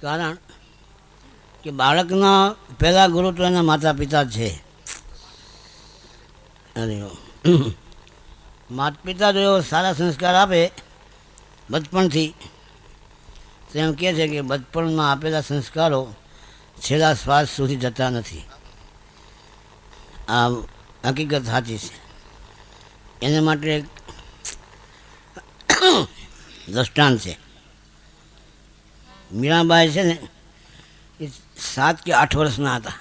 કારણ કે બાળકના પહેલાં ગુરુ તો એના માતા પિતા જ છે. અરે માતા પિતા જો સારા સંસ્કાર આપે બચપણથી, તો એમ કહે છે કે બચપણમાં આપેલા સંસ્કારો છેલ્લા શ્વાસ સુધી જતા નથી. આ હકીકત સાચી છે. એને માટે એક દ્રષ્ટાંત છે. મીરાબાઈ છે ને એ 7 કે 8 વર્ષના હતા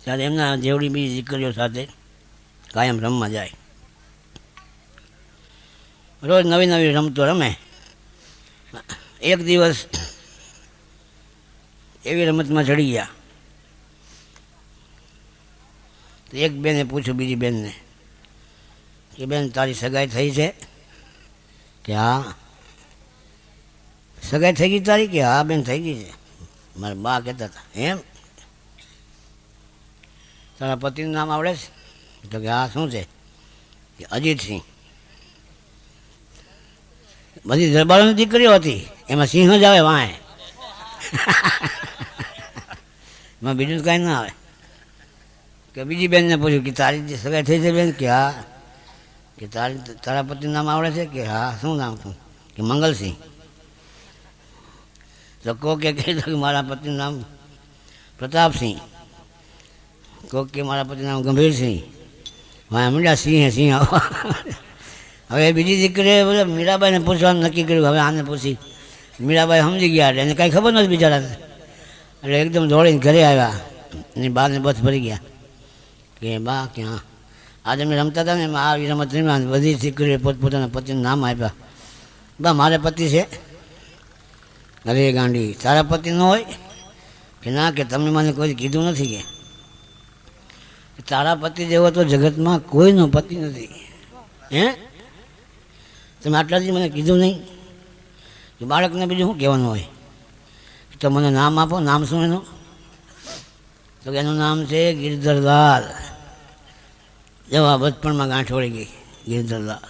ત્યારે એમના જેવડી બી દીકરીઓ સાથે કાયમ રમવા જાય. રોજ નવી નવી રમતો રમે. એક દિવસ એવી રમતમાં ચડી ગયા તો એક બેને પૂછ્યું બીજી બેનને કે બેન તારી સગાઈ થઈ છે? કે હા. સગાઈ થઈ ગઈ તારી? કે હા બેન થઈ ગઈ છે. મારા બા કહેતા હતા એમ? તારા પતિનું નામ આવડે છે? તો કે હા. શું છે? કે અજીતસિંહ. બધી દરબારોની દીકરીઓ હતી, એમાં સિંહ જ આવે વાંહે. એમાં બીજું કાંઈ ના આવે. કે બીજી બેનને પૂછ્યું કે તારી જે સગાઈ થઈ છે બેન? કે હા. કે તારા પતિનું નામ આવડે છે? કે હા. શું નામ? શું? કે મંગલસિંહ. તો કોક કે મારા પતિનું નામ પ્રતાપસિંહ, કોક કે મારા પતિનું નામ ગંભીરસિંહ. હા મંડ્યા સિંહ સિંહ. હવે બીજી દીકરીએ બધા મીરાબાઈને પૂછવાનું નક્કી કર્યું. હવે આને પૂછી. મીરાબાઈ સમજી ગયા એટલે એને કાંઈ ખબર નથી બિચારાને. એટલે એકદમ દોડીને ઘરે આવ્યા. એની બાને બસ ભરી ગયા કે બા કે હા આજે અમે રમતા હતા ને એમાં આવી રમત રમ્યા. બધી દીકરીએ પોતપોતાના પતિનું નામ આપ્યા. બા મારે પતિ છે. અરે ગાંડી, તારા પતિ ન હોય? કે ના, કે તમે મને કોઈ કીધું નથી. કે તારા પતિ જેવો તો જગતમાં કોઈનો પતિ નથી. હે તમે આટલાથી મને કીધું નહીં? કે બાળકને બીજું શું કહેવાનું હોય? તો મને નામ આપો. નામ શું એનું? તો એનું નામ છે ગિરધરલાલ. જવા બચપણમાં ગાંઠ વળી ગઈ ગિરધરલાલ.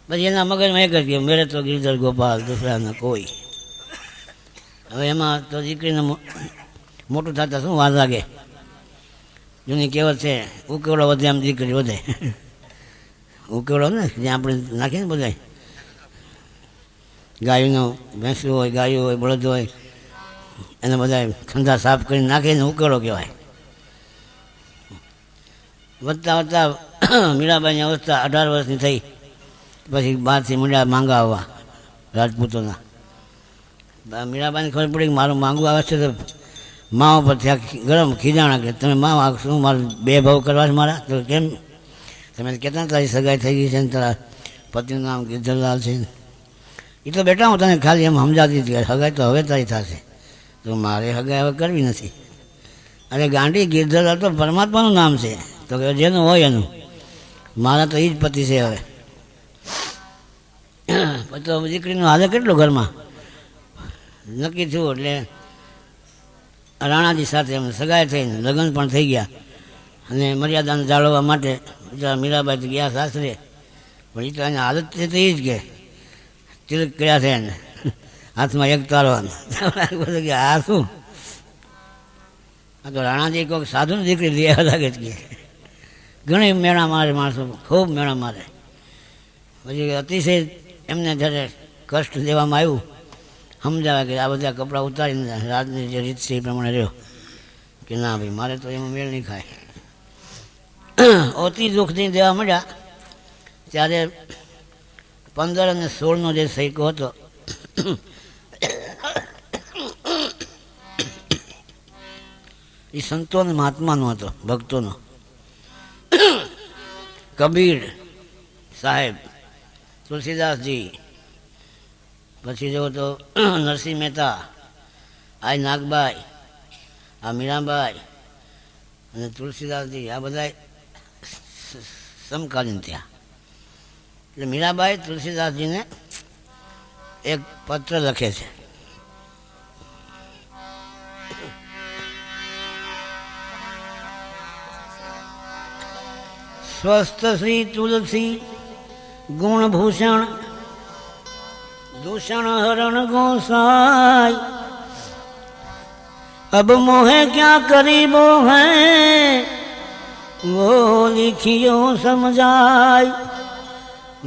પછી એના મગજમાં એક જ ગયો, મેરે તો ગિરધર ગોપાલ, દુસરાના કોઈ. હવે એમાં તો દીકરીને મોટું થતા શું વાર લાગે? જૂની કહેવત છે, ઉકેવડો વધે આમ દીકરી વધે. ઉકેવડો ને જ્યાં આપણે નાખીએ ને બધા ગાયોનો ભેંસું હોય, ગાયો હોય, બળદ હોય, એને બધા ખંધા સાફ કરીને નાખીને ઉકેવડો કહેવાય. વધતા વધતા મીરાબાઈની અવસ્થા 18 વર્ષની થઈ. પછી બહારથી મંડ્યા માંગા આવવા રાજપૂતોના. મીરાબાઈને ખબર પડી કે મારું માંગું આવે છે. તો મા ઉપર ત્યાં ગરમ ખીજાણા કે તમે મા શું મારે બે ભાવ કરવા છે મારા? તો કેમ? તમે કહેતા ને તારી સગાઈ થઈ ગઈ છે ને તારા પતિનું નામ ગિરધરલાલ છે. એ તો બેટા હું તને ખાલી એમ સમજાતી હતી, સગાઈ તો હવે તારી થશે. તો મારે સગાઈ હવે કરવી નથી. અરે ગાંડી, ગિરધરલાલ તો પરમાત્માનું નામ છે. તો કે જેનું હોય એનું. મારા તો એ જ પતિ છે હવે. પછી તો દીકરીનું હાલે કેટલું ઘરમાં નક્કી થયું. એટલે રાણાજી સાથે એમને સગાઈ થઈને લગ્ન પણ થઈ ગયા. અને મર્યાદાને જાળવવા માટે બિચારા મીરાબાઈ ગયા સાસરે. પણ એ તો એની હાલત છે તો એ જ કે તિલક કર્યા છે એને હાથમાં એક તારો. બધું કે આ શું? આ તો રાણાજી કોઈક સાધુની દીકરી લેવા લાગે છે. ઘણી મેળા મારે માણસો, ખૂબ મેળા મારે. પછી અતિશય એમને જ્યારે કષ્ટ દેવામાં આવ્યું, સમજાવે કે આ બધા કપડાં ઉતારીને રાજની જે રીત છે એ પ્રમાણે રહ્યો. કે ના ભાઈ, મારે તો એમાં મેળ નહીં ખાય. અતિ દુઃખથી દેવા મળ્યા ત્યારે 15 અને 16નો જે સૈકો હતો એ સંતો અને મહાત્માનો હતો, ભક્તોનો. કબીર સાહેબ, તુલસીદાસજી, પછી જો તો નરસિંહ મહેતા, આ નાગબાઈ, આ મીરાબાઈ અને તુલસીદાસજી, આ બધા સમકાલીન થયા. એટલે મીરાબાઈ તુલસીદાસજીને એક પત્ર લખે છે. સ્વસ્થ શ્રી તુલસી ગુણભૂષણ दूषण हरण गोसाई, अब मोहे क्या करीबो है, वो लिखियो समझाय।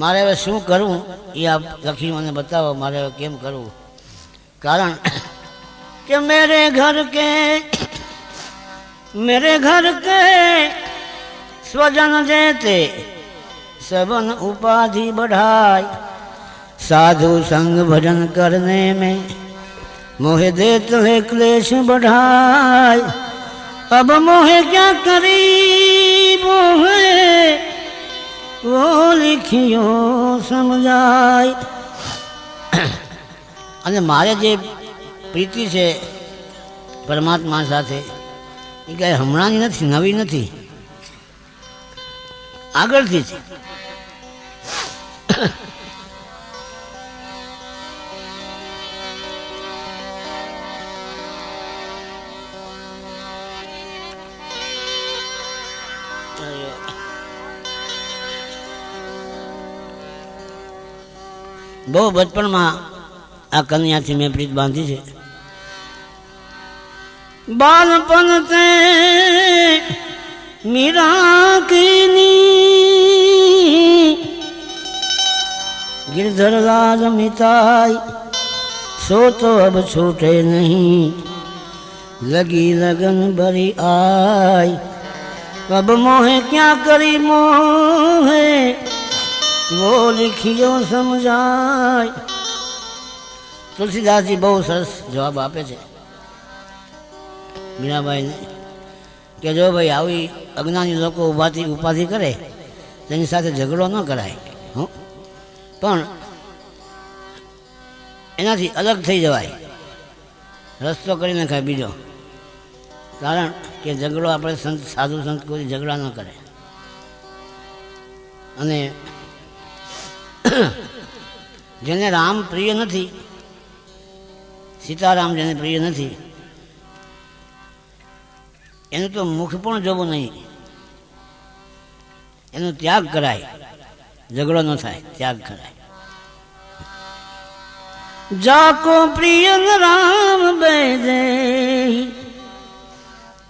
मारे હવે શું કરવું એ આપ લખી મને બતાવો, મારે હવે કેમ કરવું। કારણ કે मेरे घर के स्वजन जेते सबन उपाधि बढ़ाय, साधु संग भजन करने में मोहे देत है क्लेश बढ़ाय। अब मोहे क्या करीबो है, वो लिखियो समझाय। અને મારે જે પ્રીતિ છે પરમાત્મા સાથે એ કાંઈ હમણાંની નથી, નવી નથી, આગળથી છે। બહુ બચપણમાં આ કન્યાથી મેં પ્રીત બાંધી છે। बालपन ते मीरा कीनी, गिरधर लाज मिताई, सो तो अब छूटे नहीं, लगी लगन भरी आई। अब मोहे क्या करी मोहे, वो लिखियो समझाय। तुलसीदास जी बहुत सरस जवाब आपे छे મીરાબાઈને કે જો ભાઈ આવી અજ્ઞાની લોકો ઉપાધિ કરે તેની સાથે ઝઘડો ન કરાય, પણ એનાથી અલગ થઈ જવાય, રસ્તો કરી નખાય બીજો। કારણ કે ઝઘડો આપણે સાધુ સંત કોઈ ઝઘડા ન કરે। અને જેને રામ પ્રિય નથી, સીતારામ જેને પ્રિય નથી, એનું તો મુખ પણ જોવું નહીં, એનો ત્યાગ કરાય, ઝઘડો ન થાય, ત્યાગ કરાય। જાકો પ્રિય રામ બેદે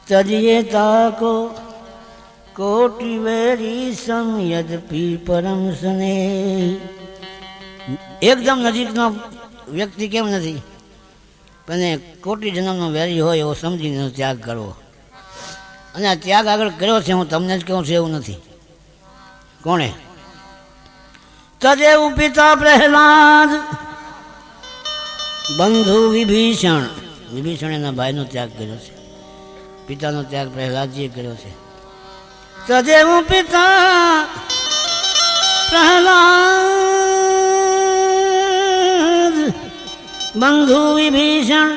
તજીએ તાકો, કોટી વેરી સમયદપી પરમ સ્નેહ। એકદમ નજીકનો વ્યક્તિ કેમ નથી, પણ કોટી જન્મનો વેરી હોય એવો સમજીને ત્યાગ કરવો। અને આ ત્યાગ આગળ કર્યો છે, હું તમને જ કહું છું એવું નથી। કોણે? તદેવ પિતા પ્રહલાદ, બંધુ વિભીષણ, વિભીષણ એના ભાઈનો ત્યાગ કર્યો છે, પિતાનો ત્યાગ પ્રહલાદજીએ કર્યો છે। તદેવ પિતા પ્રહલાદ, બંધુ વિભીષણ,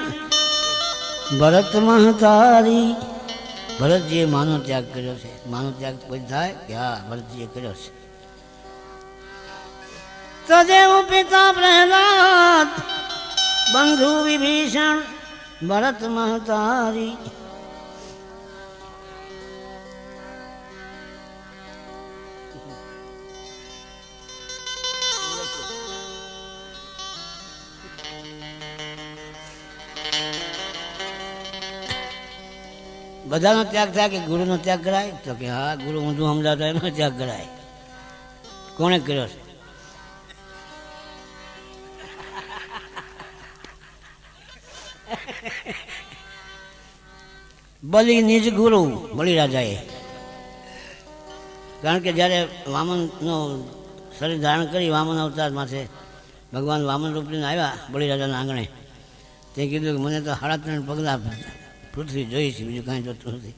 ભરત મહતારી, ભરતજીએ માનો ત્યાગ કર્યો છે। માનો ત્યાગ કોઈ થાય કે હા, ભરતજીએ કર્યો છે। તદેવ પિતા પ્રહલાદ, બંધુ વિભીષણ, ભરત મહતારી। બધાનો ત્યાગ થાય કે ગુરુનો ત્યાગ કરાય, તો કે હા, ગુરુ ઊંધું સમજાવતા એનો ત્યાગ કરાય। કોણે કર્યો છે? બલિ નિજ ગુરુ, બલિરાજાએ। કારણ કે જ્યારે વામનનો શરીર ધારણ કરી વામન અવતાર માથે ભગવાન વામન રૂપીને આવ્યા બલિરાજાના આંગણે, તે કીધું કે મને તો 3.5 પગલાં પૃથ્વી જોઈ છે, બીજું કાંઈ જોતું નથી।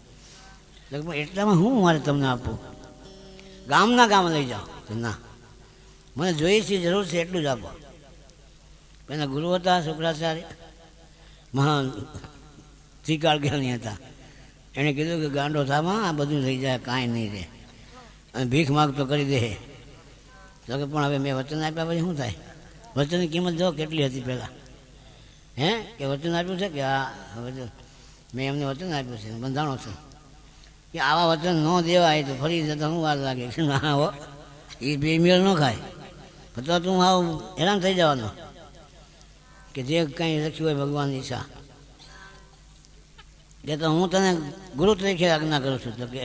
લગભગ એટલામાં હું મારે તમને આપું, ગામના ગામ લઈ જાઓ, ના મને જોઈ છે, જરૂર છે એટલું જ આપો। એના ગુરુ હતા શુક્રાચાર્ય, મહાન ત્રિકાળ જ્ઞાની હતા। એણે કીધું કે ગાંડો થામાં આ બધું થઈ જાય, કાંઈ નહીં રહે, અને ભીખ માગ તો કરી દે। તો કે પણ હવે મેં વચન આપ્યા પછી શું થાય? વચનની કિંમત જો કેટલી હતી પહેલાં, હે કે વચન આપ્યું છે કે હા, હવે મેં એમને વચન આપ્યું છે, બંધાણો છે કે આવા વચન ન દેવાય તો ફરી જતાં શું વાર લાગે છે? ના હો, એ બે મેળ ન ખાય, તો તું આવું હેરાન થઈ જવાનો। કે જે કંઈ લખ્યું હોય ભગવાનની ઈચ્છા, કે તો હું તને ગુરુ તરીકે આજ્ઞા કરું છું. તો કે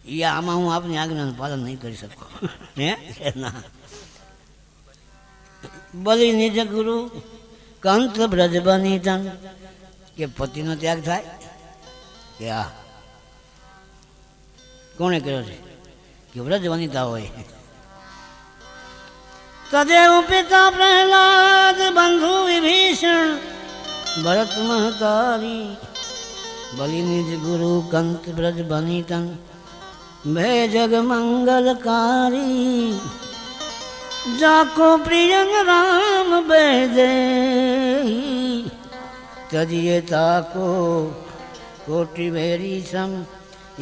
એ આમાં હું આપની આજ્ઞાનું પાલન નહીં કરી શકું. હે ના, બલી નિજ ગુરુ કંત બ્રજ બની તન, કે પતિનો ત્યાગ થાય કે આ કોણે કર્યો છે કે વ્રજ વનિતા હોય. તદેવ પિતા પ્રહલાદ બંધુ વિભીષણ ભરત મહતારી, બલિ નિજ ગુરુ કંત બ્રજ બની તન ભે જગ મંગલકારી, જાકો પ્રિયન રામ બેદે તજીએ તાકો કોટી ભેરી સમ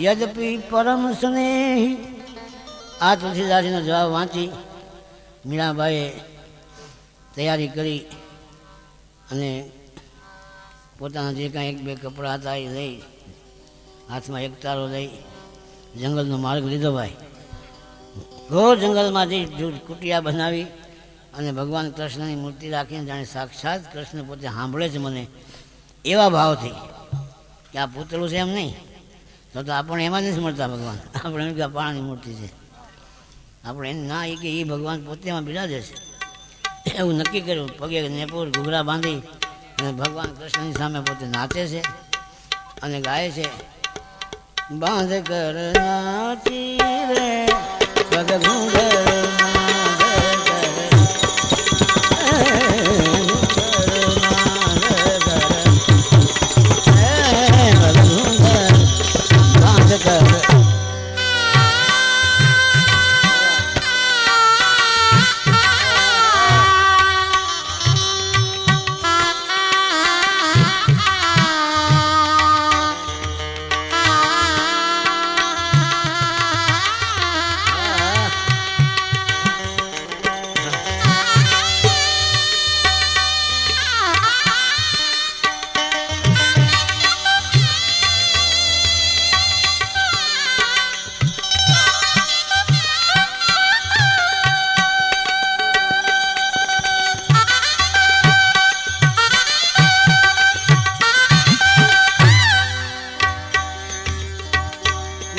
યદપિ પરમ સ્નેહી. આ તુલસીદાસજીનો જવાબ વાંચી મીરાબાઈએ તૈયારી કરી અને પોતાના જે કાંઈ એક બે કપડાં હતા એ લઈ, હાથમાં એક તારો લઈ જંગલનો માર્ગ લીધો. ભાઈ ઘોર જંગલમાંથી કુટિયા બનાવી અને ભગવાન કૃષ્ણની મૂર્તિ રાખીને જાણે સાક્ષાત કૃષ્ણ પોતે સાંભળે છે મને એવા ભાવથી, કે આ પૂતળું છે એમ નહીં, તો આપણે એમાં નથી મળતા ભગવાન. આપણે એમ કે પાણાની મૂર્તિ છે, આપણે એને ના એ કે એ ભગવાન પોતે એમાં બિરાજે છે એવું નક્કી કર્યું. પગે નેપુર ઘૂઘરા બાંધી અને ભગવાન કૃષ્ણની સામે પોતે નાચે છે અને ગાય છે, બાંધ કર નાચી રે પગ ઘૂંઘર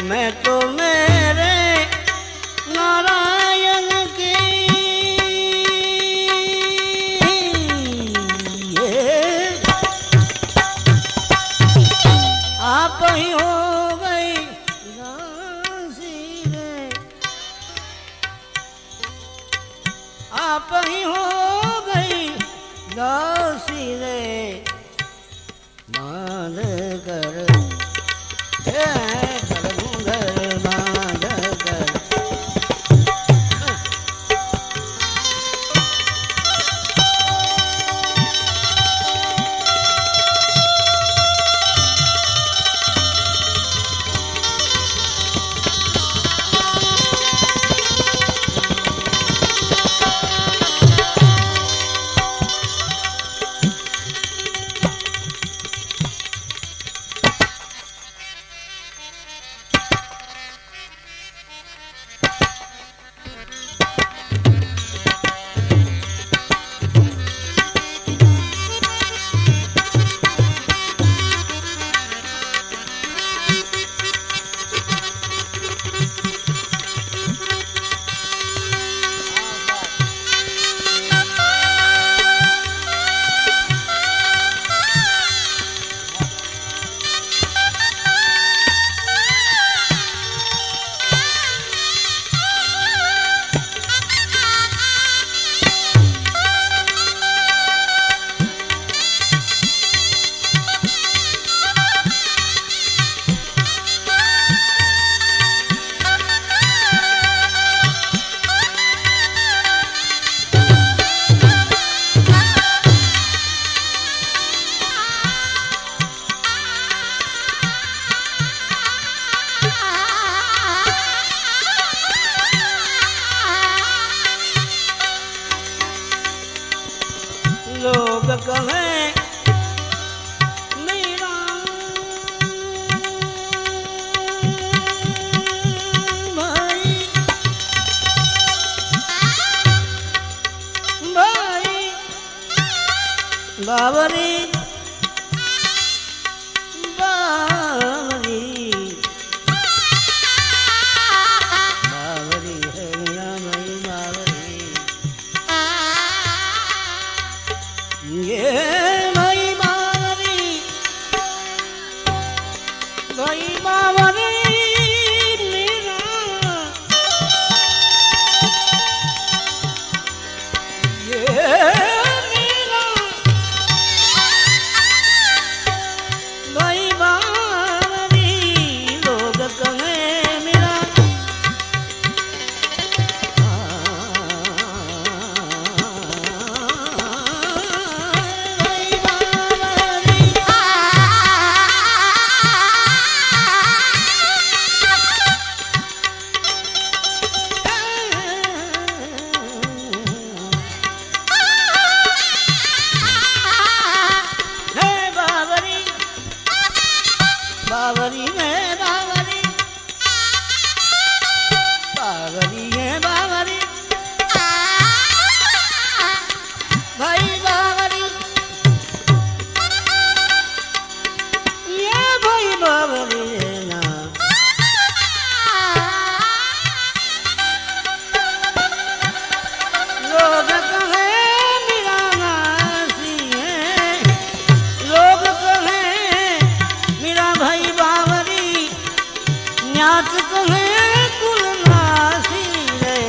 मैं तो मेरे नारायण की आप ही हो गई दासी रे, आप ही हो गई दासी रे, बांध कर लोग कहें मेरा भाई भाई बावरी बावरी बावरी है मीरा भाई बावरी ये भाई बावरी मीरा ये मीरा भाई बावरी लोग कहे मीरा भाई बावरी है बावरी बावरी में बावरी बावरी है बावरी भाई बावरी ये भाई बावरी है ना लोग कहे मीरा नासी है लोग कहे मीरा भाई बावरी न्यात कहे कुल नासी रे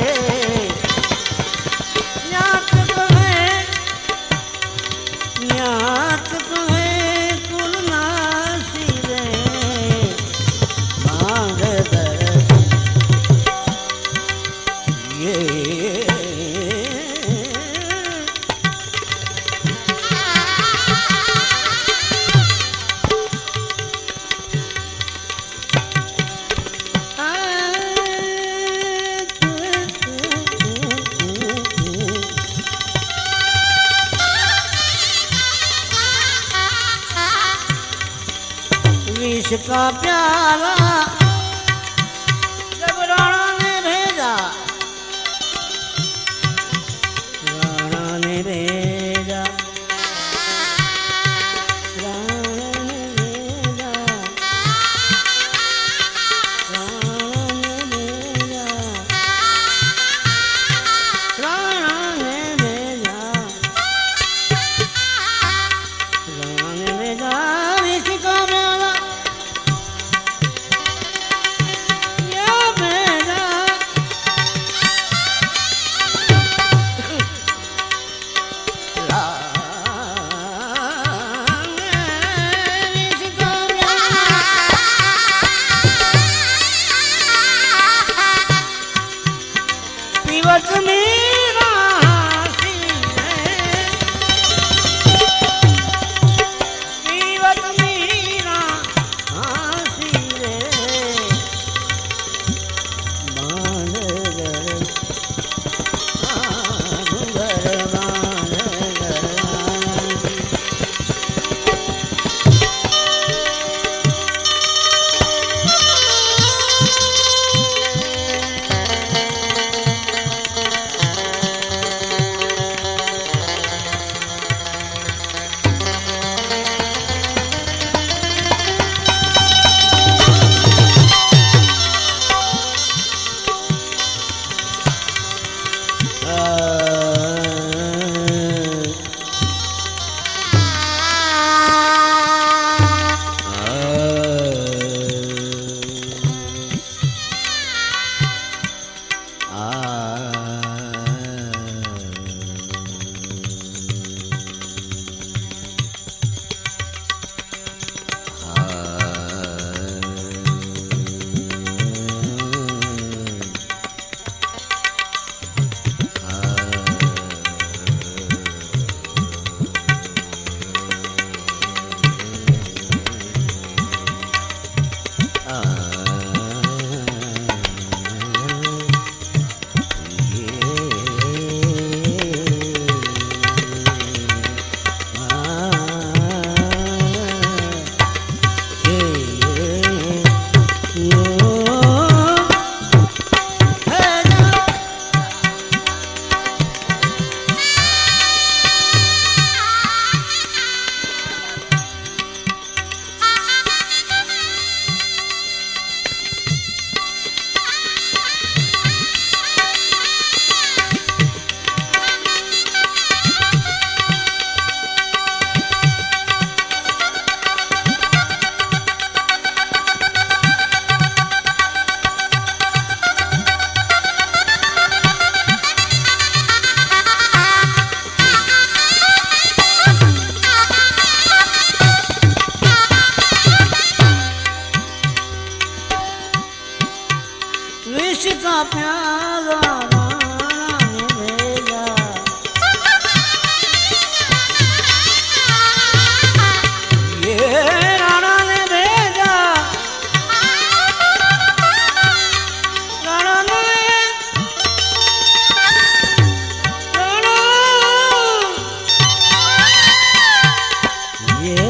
न्यात कहे कुल नासी रे मांग दर ये विष का प्याला जब राणा ने भेजा राणा ने भेजा राणा ने भेजा राणा ने भेजा राणा ने भेजा राणा ने भेजा विष का प्याला या भेजा विष का प्याला पीवत मीरा हंसी है पीवत मीरा हंसी रे बांध घर बांध घर का प्यारा राणा ने भेजा। ये राणा ने भेजा, राणा ने राणा ये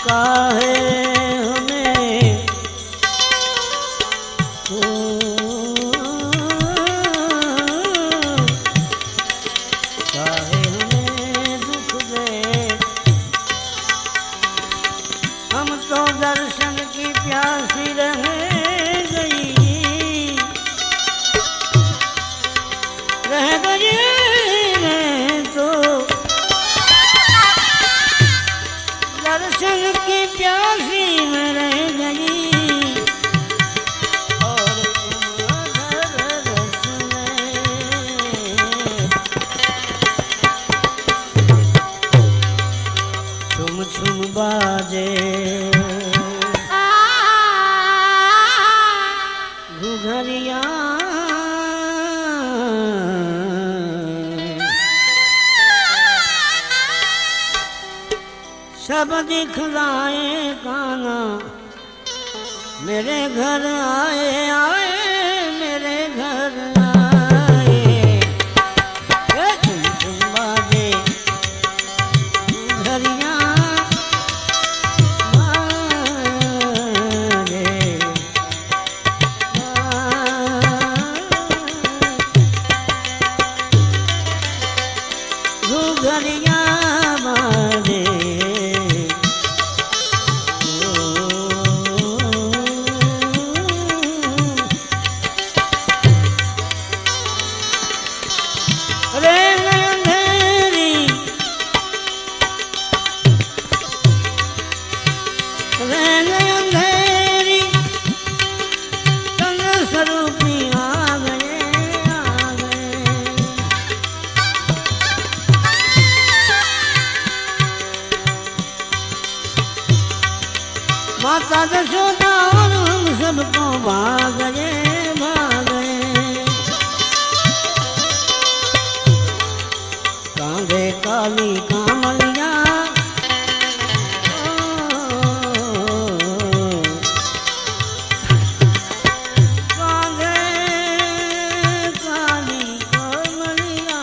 काहे हमें तू काहे हमें दुख दे। हम तो दर्शन की प्यासी रह गई मैं तो दर्शन की प्यासी में रह गई और तुम छुम बाजे घुघरिया सब दिखलाए काना मेरे घर आए आए मेरे घर आए तुम बाजे घरिया घरिया बाजे माता यशोदा और हम सबको भागे भागे कांधे काली कामलिया कांधे काली कामलिया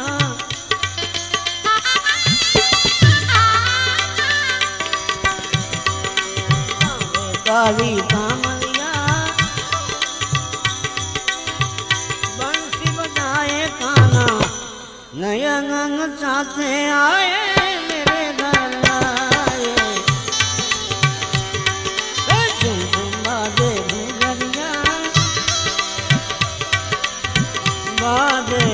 काली कामलिया बंसी बजाए काना नयन चाहते आए मेरे घर आए झुम झुम बाजे घुघरिया बाजे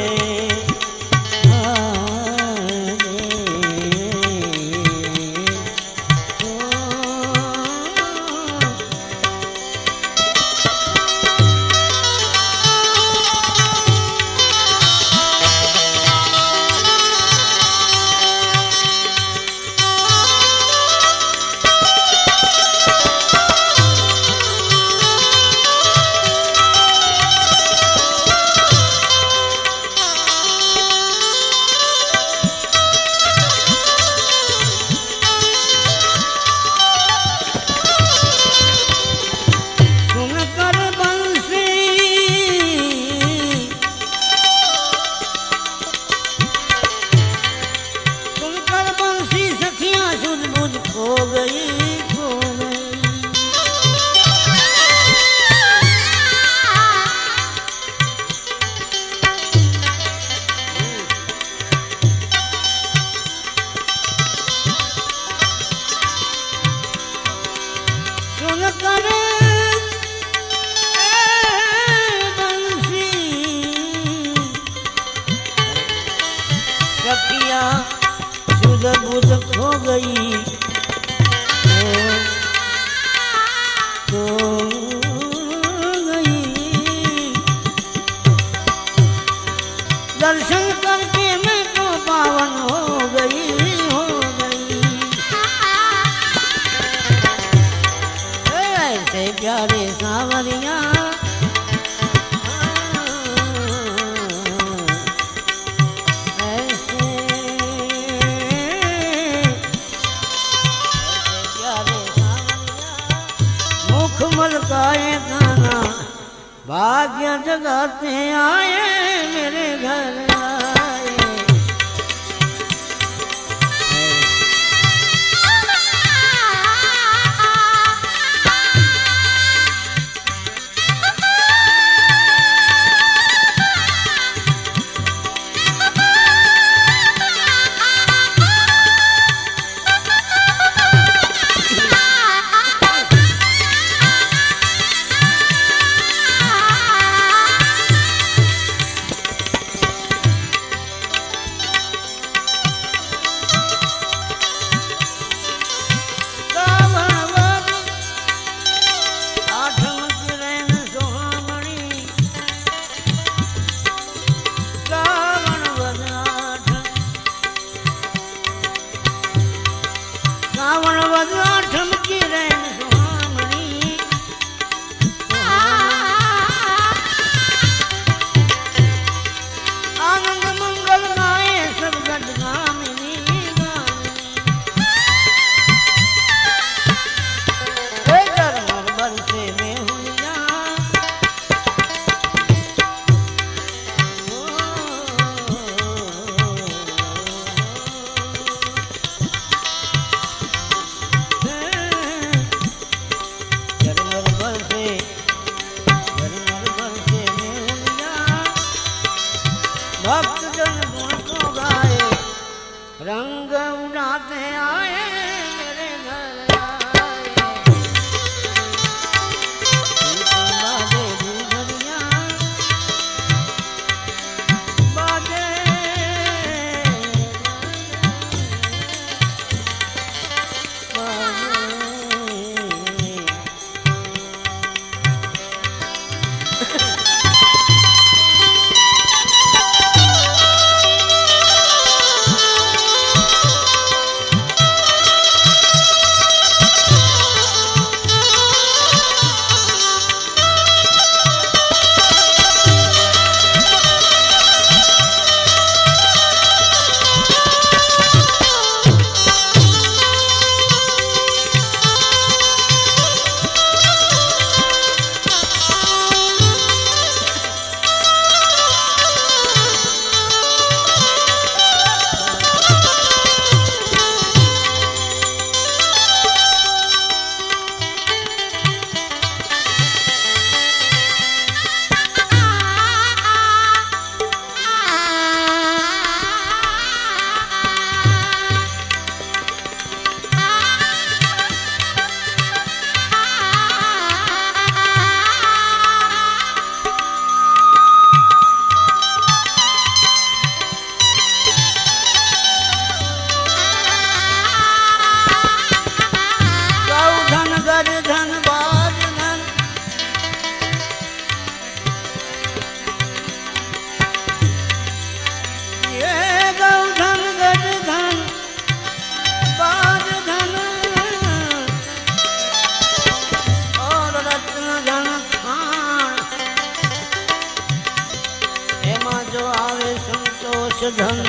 खो गई सुन कर बंसी सखिया सुध बुध खो गई तो गई दर्शन करके मैं तो पावन हो गई ऐसे प्यारे सावरिया मलकाए खाना भाग्य जगाते आए मेरे घर आए રાવણ વધવા ઠમકી રે સુહામણી આનંદ મંગલ ગાય સબગત ગામિની ગામિની બરસે મેં भक्तजन गुण को गाए रंग उड़ाते आए मेरे घर आए बाजे धन बाज धन ये गौधन गज धन बाज धन और रत्न धन खान एमा जो आवे संतोष धन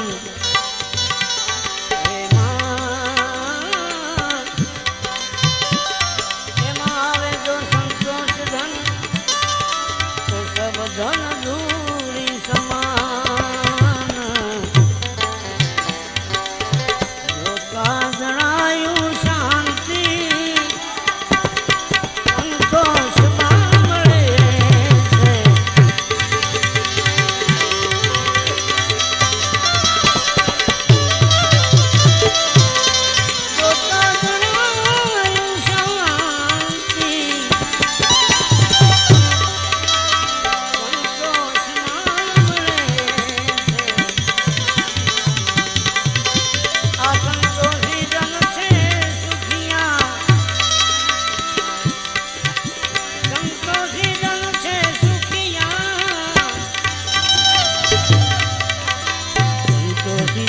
धन धूरी समान जो का जणायु शांति संतोष મળે છે जो का जणायु शांति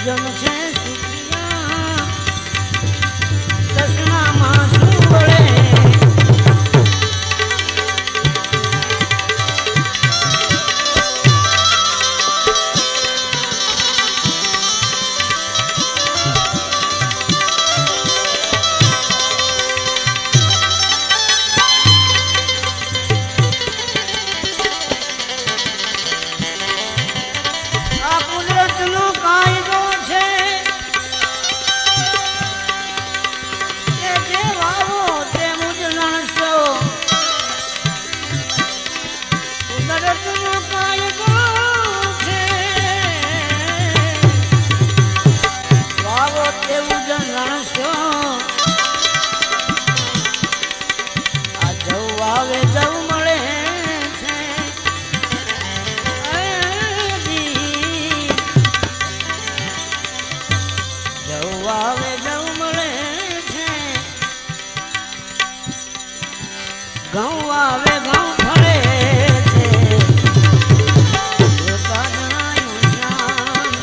જન છે સુખિયા દશમામાં શું વળે આ કુદરતનો કાયદો છે કે જે વાવો તે મુજ નણશો કુદરતનો કાયદો છે વાવો તેવું જ નણશો આ જવું આવે જવું મળે છે જવું આવે જવું મળે છે ઘઉં આવે ઘઉં ફળે છે જોતા જણાયું શાંતિ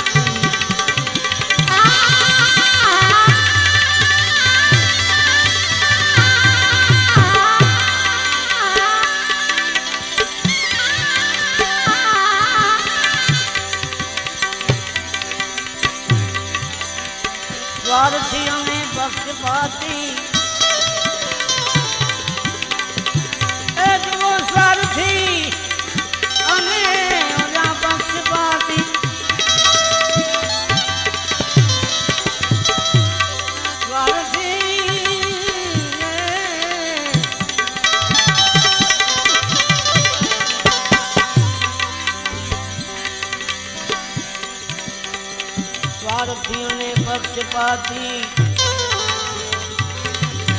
સેવાથી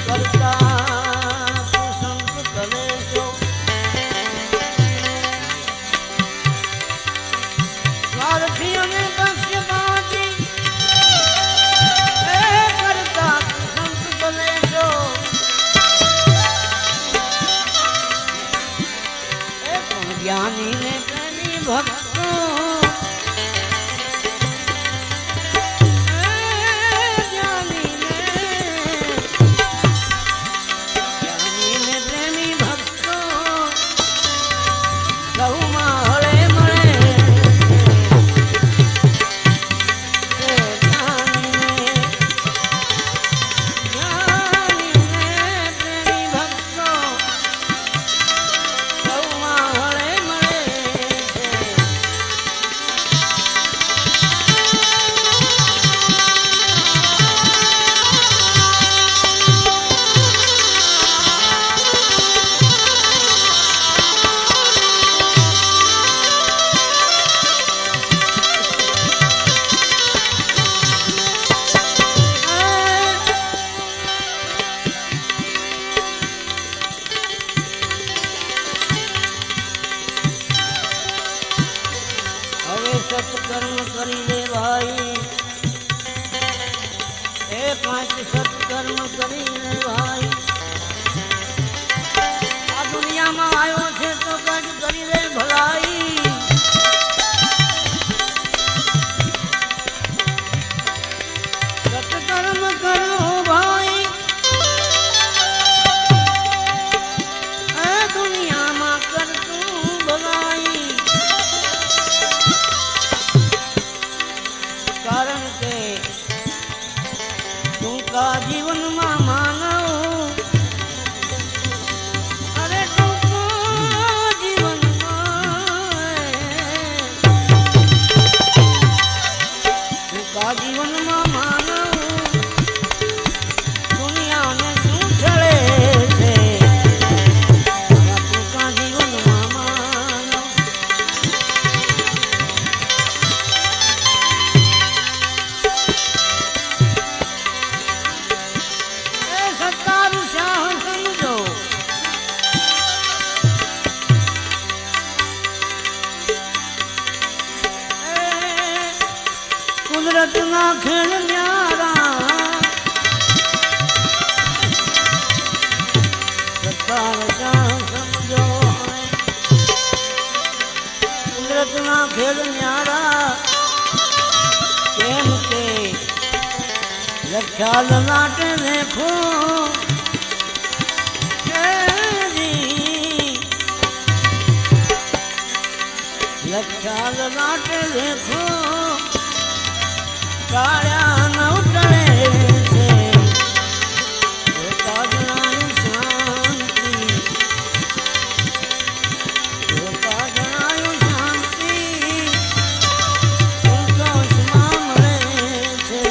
કરતા સંત કલેશો સ્વાર્થી અને પક્ષપાતી કરતા સંત કલેશો જ્ઞાની ને પ્રેમી ભક્તો સત્કર્મ કરી લે ભાઈ એ 5 સત્કર્મ કરી લે ભાઈ આ દુનિયામાં આવ્યો છે તો કંઈક કરી લે ભલાઈ સત્કર્મ કરો ભાઈ આ દુનિયામાં કરતું ભલાઈ કારણ કે ટૂંકા જીવનમાં માનવ અરે ટૂંકા જીવનમાં માનવ દુનિયાને શું ચડે છે ટૂંકા જીવનમાં માનવ કુદરતના ખેલ ન્યારા સત્તાર સમજો કુદરતના ખેલ ન્યારા કેમ કે લખ્યાલ નાટે લેખો લખ્યાલ નાટે લેખો કાળ્યા ન ઉતરે છે જોતા જણાયું શાંતિ જોતા જણાયું શાંતિ સંતોષમાં મળે છે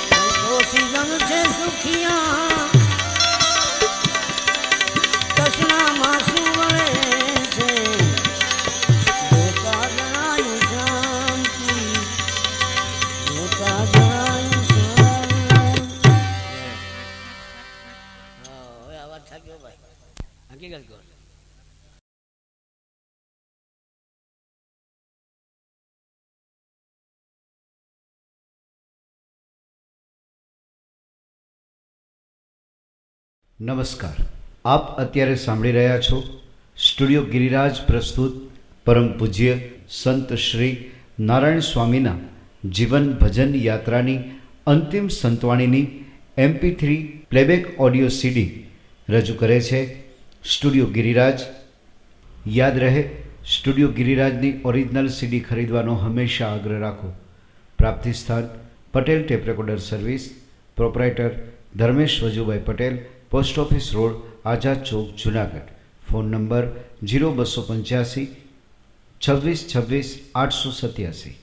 સંતોષી જન છે સુખિયા કૃષ્ણમાં શું મળે છે જોતા જણાયું હકીકત કહો નમસ્કાર, આપ અત્યારે સાંભળી રહ્યા છો સ્ટુડિયો ગિરિરાજ પ્રસ્તુત પરમ પૂજ્ય સંત શ્રી નારાયણ સ્વામીના જીવન ભજન યાત્રાની અંતિમ સંતવાણીની MP3 પ્લેબેક ઓડિયો CD રજૂ કરે છે સ્ટુડિયો ગિરિરાજ. યાદ રહે, સ્ટુડિયો ગિરિરાજની ઓરિજિનલ CD ખરીદવાનો હંમેશા આગ્રહ રાખો. પ્રાપ્તિ સ્થાન Patel tape recorder service, proprietor Dharmesh Vajubhai Patel, post office road, Azad Chowk, Junagadh. Phone number 0285 26 26 887.